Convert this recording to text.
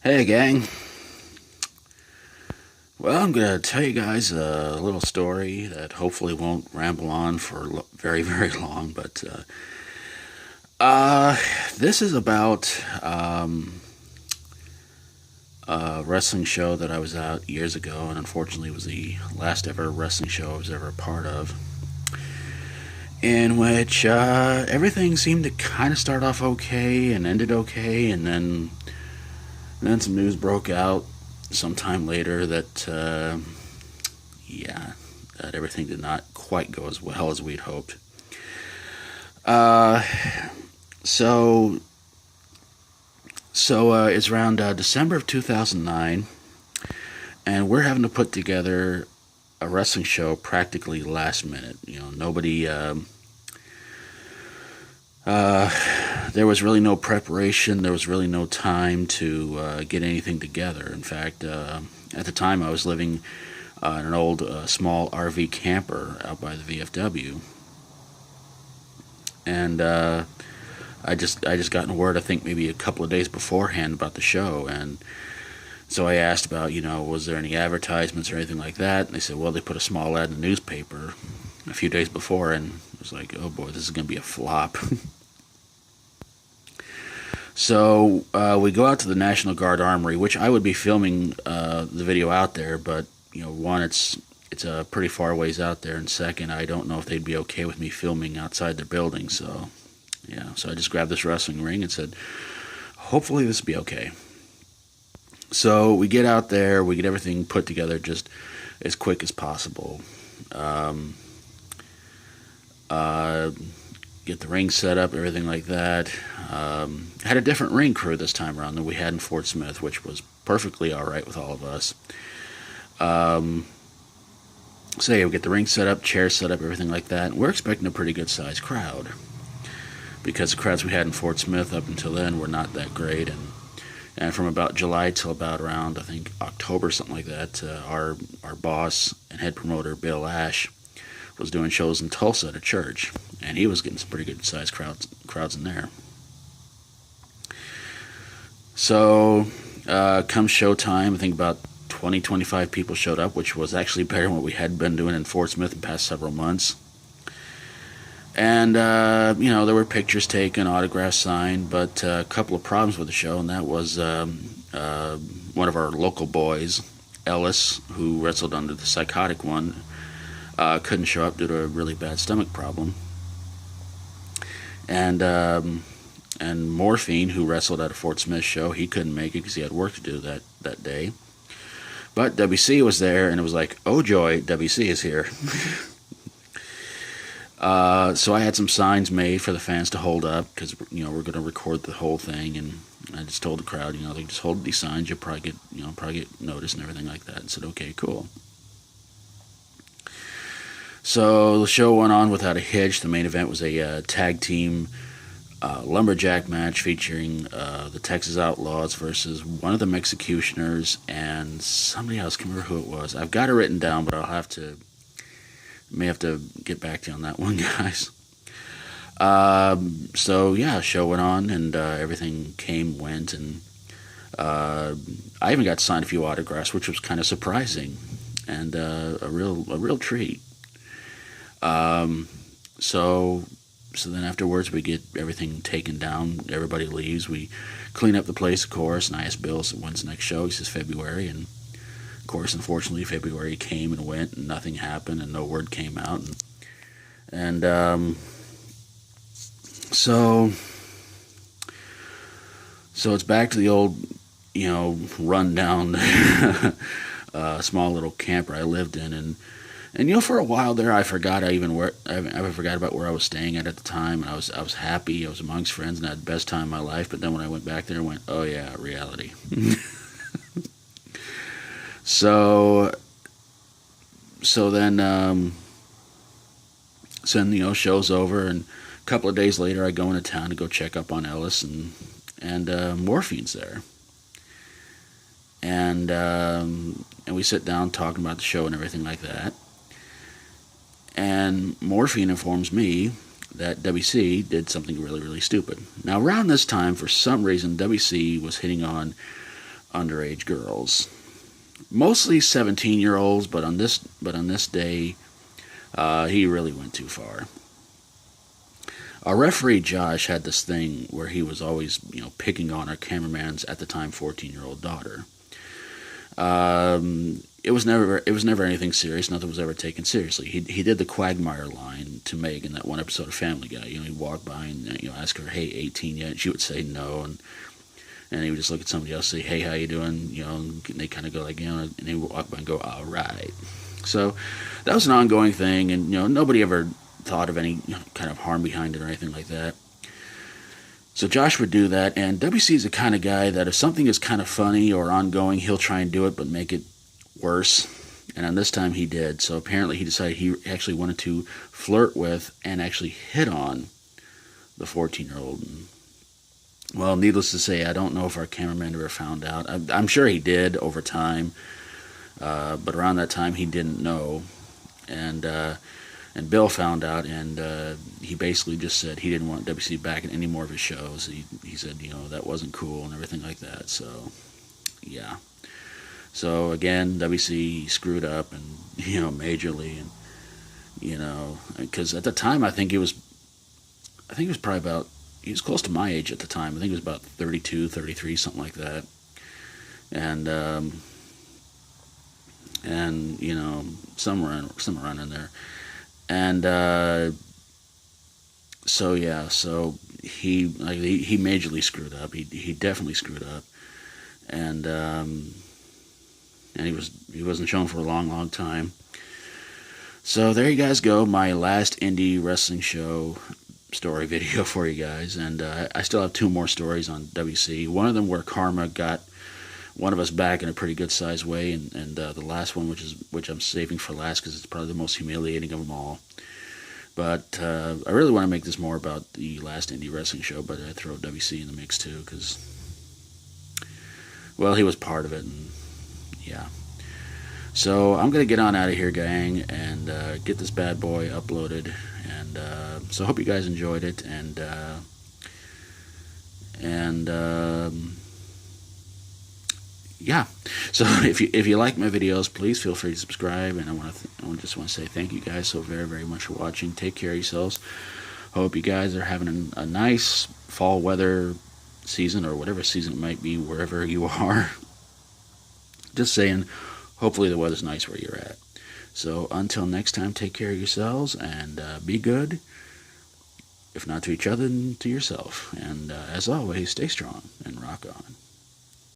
Hey gang. Well, I'm going to tell you guys a little story that hopefully won't ramble on for very, very long, but uh, this is about a wrestling show that I was at years ago, and unfortunately was the last ever wrestling show I was ever a part of, in which everything seemed to kind of start off okay and ended okay, and then some news broke out sometime later that yeah, that everything did not quite go as well as we'd hoped. Uh, so it's around December of 2009, and we're having to put together a wrestling show practically last minute. You know, nobody. There was really no preparation. There was really no time to get anything together. In fact, at the time, I was living in an old small RV camper out by the VFW, and I just gotten word, I think maybe a couple of days beforehand, about the show. And so I asked about, was there any advertisements or anything like that, and they said, well, they put a small ad in the newspaper a few days before, and I was like, oh boy, this is going to be a flop. So we go out to the National Guard Armory, which I would be filming the video out there, but one, it's pretty far ways out there, and second, I don't know if they'd be okay with me filming outside their building. So yeah, so I just grabbed this wrestling ring and said, hopefully this will be okay. So we get out there, we get everything put together just as quick as possible. Get the ring set up, everything like that. Had a different ring crew this time around than we had in Fort Smith, which was perfectly all right with all of us. So yeah, we get the ring set up, chairs set up, everything like that. We're expecting a pretty good sized crowd, because the crowds we had in Fort Smith up until then were not that great, and from about July till about around, I think, October, something like that, our boss and head promoter Bill Ash was doing shows in Tulsa at a church, and he was getting some pretty good sized crowds in there. So come showtime, I think about 25 people showed up, which was actually better than what we had been doing in Fort Smith in the past several months. And there were pictures taken, autographs signed, but a couple of problems with the show, and that was one of our local boys, Ellis, who wrestled under the Psychotic One, couldn't show up due to a really bad stomach problem. And Morphine, who wrestled at a Fort Smith show, he couldn't make it because he had work to do that day. But WC was there, and it was like, oh joy, WC is here. So I had some signs made for the fans to hold up, because we're going to record the whole thing, and I just told the crowd, they just hold these signs, you'll probably get noticed and everything like that. And said, okay, cool. So the show went on without a hitch. The main event was a tag team lumberjack match featuring the Texas Outlaws versus one of the Executioners and somebody else. I can't remember who it was. I've got it written down, but may have to get back to you on that one, guys. So yeah, show went on, and everything went, and I even got to sign a few autographs, which was kind of surprising, and a real treat. So then afterwards, we get everything taken down. Everybody leaves. We clean up the place, of course, and I asked Bill, so when's the next show? He says February, and of course, unfortunately, February came and went, and nothing happened, and no word came out, and so it's back to the old, rundown, small little camper I lived in, and for a while there, I forgot I forgot about where I was staying at the time, and I was happy, I was amongst friends, and I had the best time of my life. But then when I went back there, I went, oh yeah, reality. So then, show's over, and a couple of days later, I go into town to go check up on Ellis, and Morphine's there, and we sit down talking about the show and everything like that. And Morphine informs me that WC did something really, really stupid. Now, around this time, for some reason, WC was hitting on underage girls, mostly 17-year-olds, but on this day, he really went too far. Our referee Josh had this thing where he was always, picking on our cameraman's at the time 14-year-old daughter. It was never anything serious. Nothing was ever taken seriously. He did the Quagmire line to Meg in that one episode of Family Guy. He'd walk by and ask her, "Hey, 18 yet?" And she would say no, and he would just look at somebody else, say, "Hey, how you doing?" And they kind of go like, and they would walk by and go, "All right." So that was an ongoing thing, and nobody ever thought of any kind of harm behind it or anything like that. So Josh would do that, and WC is the kind of guy that if something is kind of funny or ongoing, he'll try and do it, but make it worse. And on this time he did. So apparently he decided he actually wanted to flirt with and actually hit on the 14-year-old. Well, needless to say, I don't know if our cameraman ever found out. I'm sure he did over time, but around that time he didn't know. And Bill found out, and he basically just said he didn't want WC back in any more of his shows. He said, that wasn't cool and everything like that. So, yeah. So, again, WC screwed up, and, majorly. And, because at the time, I think he was probably about, he was close to my age at the time. I think he was about 32, 33, something like that. And somewhere around in there. And so he majorly screwed up. He definitely screwed up, and he wasn't shown for a long time. So there you guys go, my last indie wrestling show story video for you guys, and I still have 2 more stories on WC. One of them where Karma got one of us back in a pretty good sized way, and the last one, which I'm saving for last because it's probably the most humiliating of them all. But I really want to make this more about the last indie wrestling show, but I throw WC in the mix too because, well, he was part of it, and yeah. So I'm gonna get on out of here, gang, and get this bad boy uploaded. And so I hope you guys enjoyed it, and yeah, so if you like my videos, please feel free to subscribe, and I just want to say thank you guys so very, very much for watching. Take care of yourselves. Hope you guys are having a nice fall weather season, or whatever season it might be wherever you are. Just saying, hopefully the weather's nice where you're at. So until next time, take care of yourselves, and be good, if not to each other, then to yourself. And as always, stay strong and rock on.